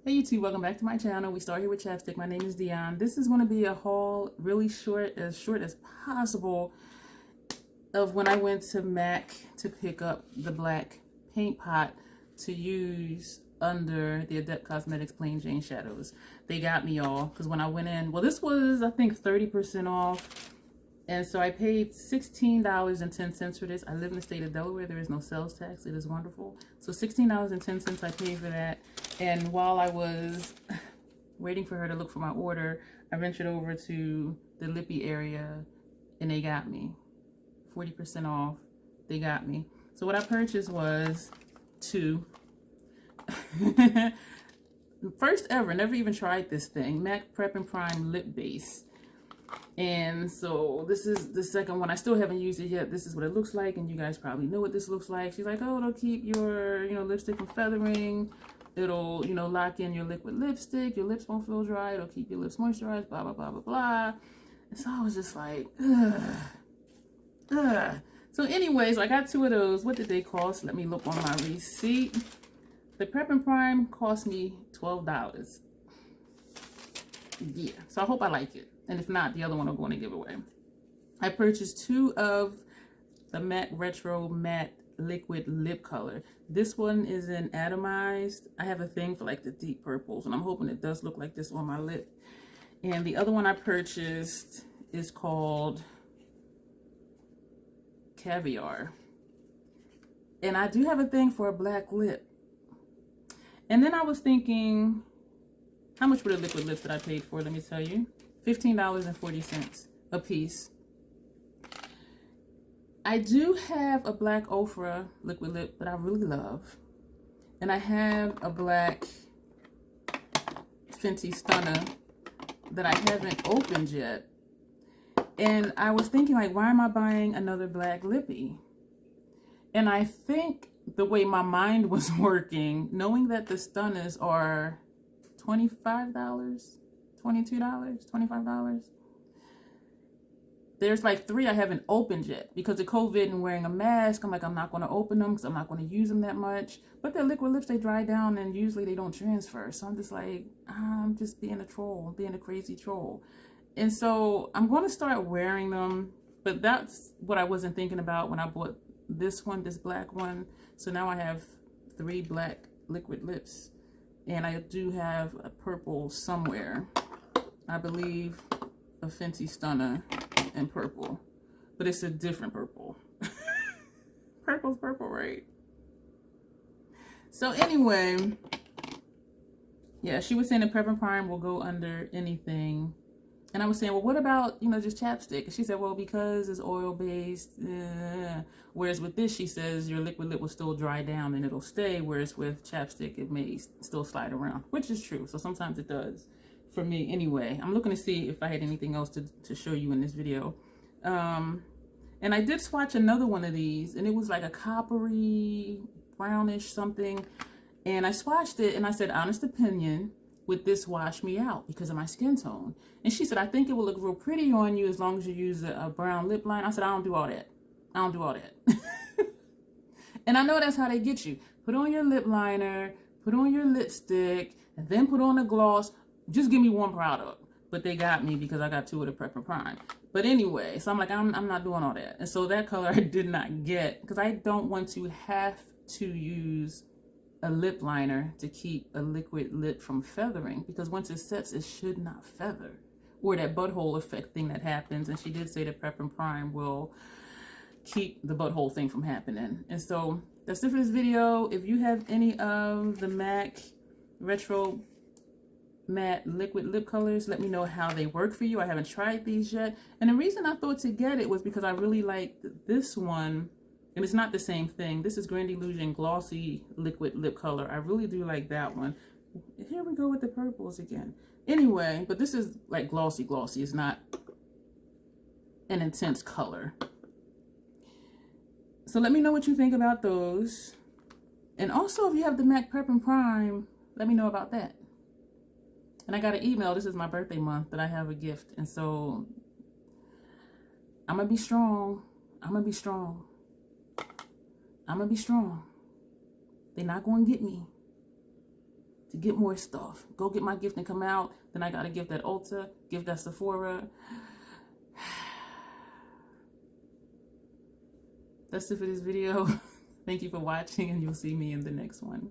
Hey YouTube, welcome back to my channel. We start here with chapstick. My name is Dion. This is going to be a haul really short as possible of when I went to MAC to pick up the black paint pot to use under the Adept Cosmetics Plain Jane Shadows. They got me all because when I went in, well, this was I think 30% off. And so I paid $16.10 for this. I live in the state of Delaware. There is no sales tax. It is wonderful. So $16.10 I paid for that. And while I was waiting for her to look for my order, I ventured over to the lippy area and they got me. 40% off. They got me. So what I purchased was two. First ever, never even tried this thing. MAC Prep and Prime Lip Base. And so this is the second one. I still haven't used it yet. This is what it looks like, and you guys probably know what this looks like. She's like, oh, it'll keep your, lipstick from feathering. It'll, lock in your liquid lipstick. Your lips won't feel dry. It'll keep your lips moisturized, blah, blah, blah, blah, blah. And so I was just like, ugh. So anyways, I got two of those. What did they cost? Let me look on my receipt. The Prep and Prime cost me $12. Yeah, so I hope I like it. And if not, the other one I'm going to give away. I purchased two of the MAC Retro Matte Liquid Lip Color. This one is in atomized. I have a thing for like the deep purples, and I'm hoping it does look like this on my lip. And the other one I purchased is called Caviar. And I do have a thing for a black lip. And then I was thinking, how much were the liquid lips that I paid for? Let me tell you. $15.40 a piece. I do have a black Ofra liquid lip that I really love. And I have a black Fenty Stunner that I haven't opened yet. And I was thinking, like, why am I buying another black lippy? And I think the way my mind was working, knowing that the Stunners are $25, $22, $25. There's like three I haven't opened yet because of COVID and wearing a mask. I'm like, I'm not going to open them because I'm not going to use them that much. But they're liquid lips, they dry down and usually they don't transfer. So I'm just like, I'm just being a troll, being a crazy troll. And so I'm going to start wearing them. But that's what I wasn't thinking about when I bought this one, this black one. So now I have three black liquid lips. And I do have a purple somewhere. I believe a Fenty Stunner in purple. But it's a different purple. Purple's purple, right? So anyway, yeah, she was saying the Prep and Prime will go under anything. And I was saying, well, what about, just chapstick? And she said, well, because it's oil-based. Whereas with this, she says your liquid lip will still dry down and it'll stay. Whereas with chapstick, it may still slide around, which is true. So sometimes it does for me anyway. I'm looking to see if I had anything else to show you in this video. And I did swatch another one of these, and it was like a coppery, brownish something. And I swatched it, and I said, honest opinion, would this wash me out because of my skin tone? And she said, I think it will look real pretty on you as long as you use a brown lip liner. I said, I don't do all that. I don't do all that. And I know that's how they get you. Put on your lip liner, put on your lipstick, and then put on a gloss. Just give me one product. But they got me because I got two of the Prep and Prime. But anyway, so I'm like, I'm not doing all that. And so that color I did not get because I don't want to have to use a lip liner to keep a liquid lip from feathering, because once it sets, it should not feather, or that butthole effect thing that happens. And she did say that Prep and Prime will keep the butthole thing from happening. And so that's it for this video. If you have any of the MAC Retro Matte Liquid Lip Colors, let me know how they work for you. I haven't tried these yet. And the reason I thought to get it was because I really liked this one. And it's not the same thing. This is Grand Illusion Glossy Liquid Lip Color. I really do like that one. Here we go with the purples again. Anyway, but this is like glossy. It's not an intense color. So let me know what you think about those. And also, if you have the MAC Prep and Prime, let me know about that. And I got an email. This is my birthday month that I have a gift. And so I'm going to be strong. I'm going to be strong. I'm going to be strong. They're not going to get me. to get more stuff. Go get my gift and come out. Then I got to gift at Ulta, gift at Sephora. That's it for this video. Thank you for watching, and you'll see me in the next one.